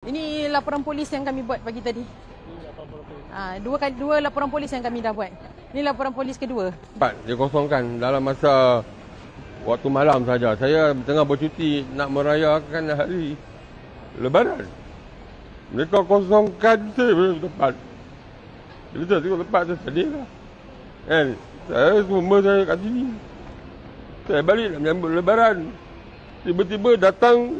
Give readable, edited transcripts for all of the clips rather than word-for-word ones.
Ini laporan polis yang kami buat pagi tadi. Dua laporan polis yang kami dah buat. Ini laporan polis kedua. Dia kosongkan dalam masa waktu malam saja. Saya tengah bercuti nak merayakan hari Lebaran. Mereka kosongkan saya tempat. Bila saya tengok tempat saya sedih lah. Kan? Saya semua saya kat sini. Saya balik nak menyambut Lebaran. Tiba-tiba datang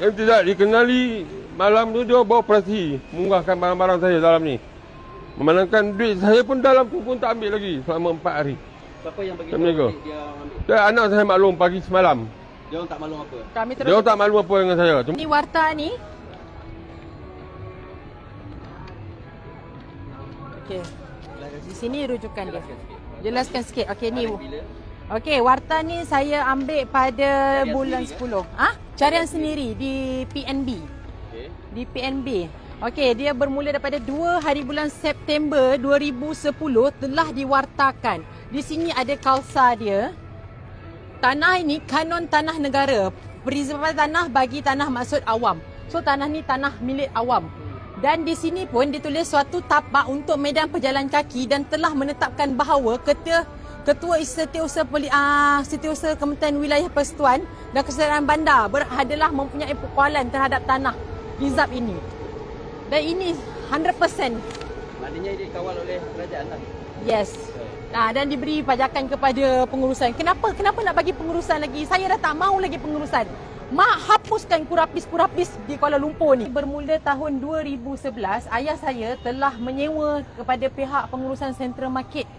yang tidak dikenali. Malam tu dia bawa operasi mengunggahkan barang-barang saya dalam ni. Memandangkan duit saya pun dalam tu pun tak ambil lagi selama 4 hari. Siapa yang bagi tahu dia ambil? Anak saya maklum pagi semalam. Dia orang tak maklum apa? Dia orang tak maklum apa dengan saya. Ini warta ni. Okey. Di sini rujukan dia. Jelaskan sikit. Okey ni. Okey, warta ni saya ambil pada bulan 10. Carian sendiri di PNB. Di PNB. Okey, dia bermula daripada 2 hari bulan September 2010 telah diwartakan. Di sini ada kalsa dia. Tanah ini kanon tanah negara. Perizinan tanah bagi tanah maksud awam. So tanah ni tanah milik awam. Dan di sini pun ditulis suatu tapak untuk medan pejalan kaki dan telah menetapkan bahawa Ketua Setiausaha Kementerian Wilayah Persekutuan dan Kesedaran Bandar adalah mempunyai perkualan terhadap tanah hizab ini. Dan ini 100%. Maknanya dia dikawal oleh kerajaan lah. Yes. Dan diberi pajakan kepada pengurusan. Kenapa nak bagi pengurusan lagi? Saya dah tak mahu lagi pengurusan. Hapuskan kurapis di Kuala Lumpur ni. Bermula tahun 2011, ayah saya telah menyewa kepada pihak pengurusan Central Market.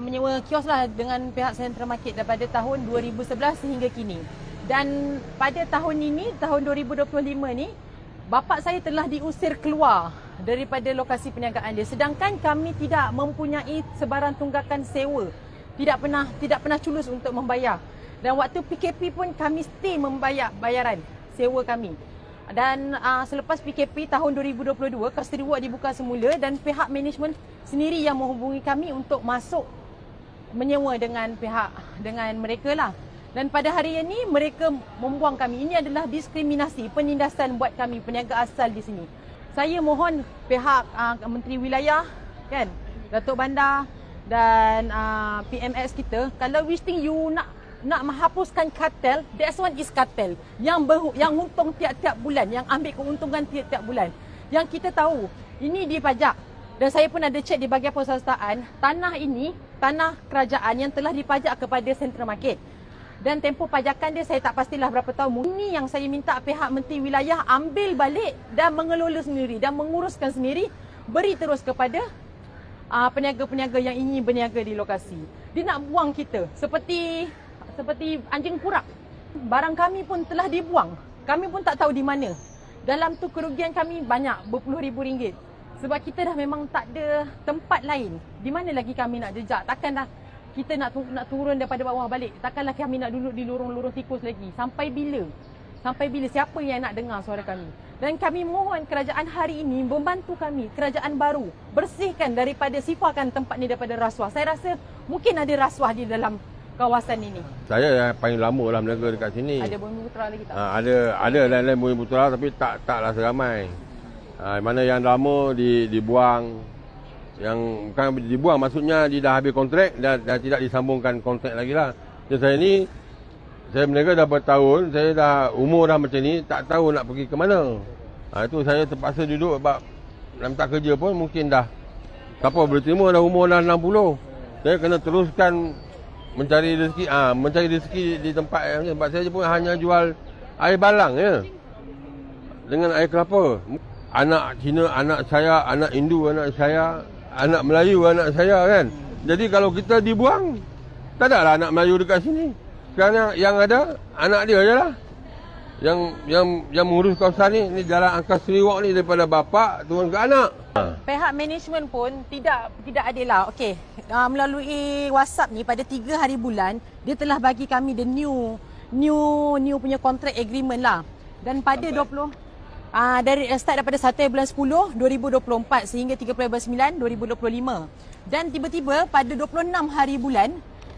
Menyewa kios lah dengan pihak Central Market daripada tahun 2011 sehingga kini. Dan pada tahun ini, tahun 2025 ni, bapa saya telah diusir keluar daripada lokasi perniagaan dia. Sedangkan kami tidak mempunyai sebarang tunggakan sewa. Tidak pernah culus untuk membayar. Dan waktu PKP pun kami stay membayar bayaran sewa kami. Dan selepas PKP tahun 2022, custody ward dibuka semula dan pihak management sendiri yang menghubungi kami untuk masuk menyewa dengan mereka lah. Dan pada hari ini mereka membuang kami. Ini adalah diskriminasi, penindasan buat kami peniaga asal di sini. Saya mohon pihak Menteri Wilayah, kan, Datuk Bandar dan PMX kita, kalau wish thing you nak menghapuskan kartel, that's one is kartel. Yang untung tiap-tiap bulan, yang ambil keuntungan tiap-tiap bulan. Yang kita tahu, ini dipajak. Dan saya pun ada cek di bahagian persastaan, tanah ini, tanah kerajaan yang telah dipajak kepada Central Market. Dan tempoh pajakan dia saya tak pastilah berapa tahun. Ini yang saya minta pihak Menteri Wilayah ambil balik dan mengelola sendiri dan menguruskan sendiri, beri terus kepada peniaga-peniaga yang ingin berniaga di lokasi. Dia nak buang kita seperti anjing kurak. Barang kami pun telah dibuang. Kami pun tak tahu di mana. Dalam tu kerugian kami banyak, berpuluh ribu ringgit. Sebab kita dah memang tak ada tempat lain. Di mana lagi kami nak jejak? Takkanlah kita nak turun daripada bawah balik. Takkanlah kami nak duduk di lorong-lorong tikus lagi. Sampai bila? Sampai bila? Siapa yang nak dengar suara kami? Dan kami mohon kerajaan hari ini membantu kami, kerajaan baru, bersihkan daripada, sifakan tempat ni daripada rasuah. Saya rasa mungkin ada rasuah di dalam kawasan ini. Saya yang paling lama dalam berniaga dekat sini. Ada Bumi Putera lagi tak? Ada lain-lain Bumi Putera tapi taklah seramai. Mana yang lama dibuang. Yang bukan dibuang, maksudnya dia dah habis kontrak dan tidak disambungkan kontrak lagi lah. Jadi saya ni, saya berniaga dah bertahun, saya dah umur dah macam ni, tak tahu nak pergi ke mana. Itu saya terpaksa duduk sebab dalam tak kerja pun mungkin dah, siapa boleh terima dah umur dah 60. Saya kena teruskan mencari rezeki di tempat yang sebab saya pun hanya jual air balang je dengan air kelapa. Anak Cina anak saya, anak Hindu anak saya, anak Melayu anak saya, kan. Jadi kalau kita dibuang, tak ada lah anak Melayu dekat sini. Sekarang yang ada anak dia je lah yang mengurus kawasan ni. Ni jalan Angka Seriwak ni daripada bapa turun ke anak. Pihak management pun tidak adil lah. Okey, melalui WhatsApp ni pada 3 hari bulan dia telah bagi kami the new punya contract agreement lah. Dan pada 20 dari start daripada 1 bulan 10 2024 sehingga 30 bulan 9 2025. Dan tiba-tiba pada 26 hari bulan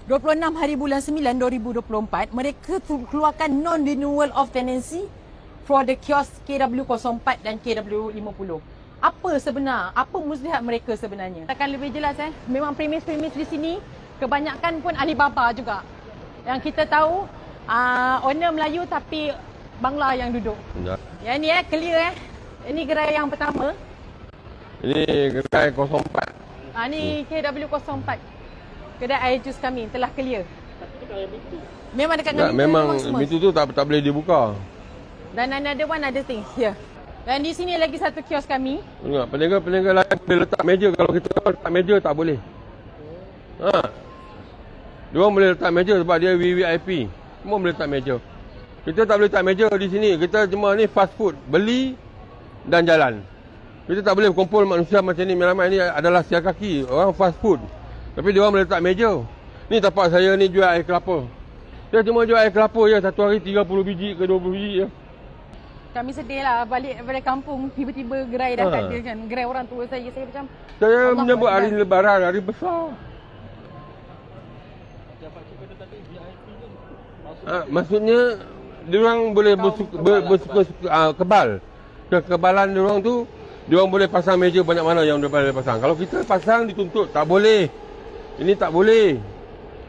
9 2024 mereka keluarkan non renewal of tenancy for the kiosk KW04 dan KW50. Apa muslihat mereka sebenarnya? Akan lebih jelas memang premis-premis di sini kebanyakan pun Alibaba juga. Yang kita tahu owner Melayu tapi Bangla yang duduk. Yang ni clear Ini gerai yang pertama. Ini gerai 04. Ni KW04. Kedai air jus kami telah clear. Memang dekat dengan memang pintu tu tak boleh dibuka. Dan another one other things here. Dan di sini lagi satu kios kami. Tengok, peniaga-peniaga lain boleh letak meja. Kalau kita letak meja tak boleh. Diorang boleh letak meja sebab dia VVIP. Semua boleh letak meja. Kita tak boleh letak meja di sini. Kita cuma ni fast food. Beli dan jalan. Kita tak boleh kumpul manusia macam ni. Ramai ni adalah sial kaki. Orang fast food. Tapi diorang boleh letak meja. Ni tapak saya ni jual air kelapa. Dia cuma jual air kelapa je. Satu hari 30 biji ke 20 biji je. Kami sedih lah balik daripada kampung. Tiba-tiba gerai dah tak ada kan. Gerai orang tua saya macam. Saya menyambut hari lebaran. Hari besar. Maksudnya diorang boleh kebal. Kekebalan diorang tu diorang boleh pasang meja banyak mana yang dia boleh pasang. Kalau kita pasang dituntut tak boleh. Ini tak boleh.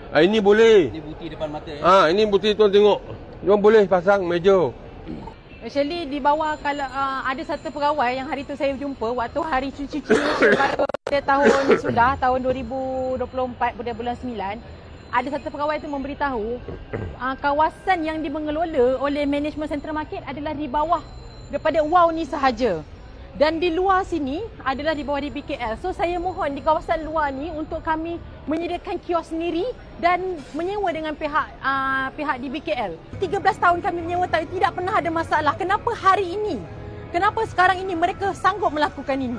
Ini boleh. Ini bukti depan mata ini bukti tuan tengok. Diorang boleh pasang meja. Actually di bawah kalau ada satu pegawai yang hari tu saya jumpa waktu hari cuci-cuci pada tahun 2024 pada bulan 9. Ada satu pegawai itu memberitahu kawasan yang dimengelola oleh manajemen Central Market adalah di bawah daripada WOW ni sahaja. Dan di luar sini adalah di bawah DBKL. So saya mohon di kawasan luar ni untuk kami menyediakan kios sendiri dan menyewa dengan pihak DBKL. 13 tahun kami menyewa tapi tidak pernah ada masalah. Kenapa hari ini? Kenapa sekarang ini mereka sanggup melakukan ini?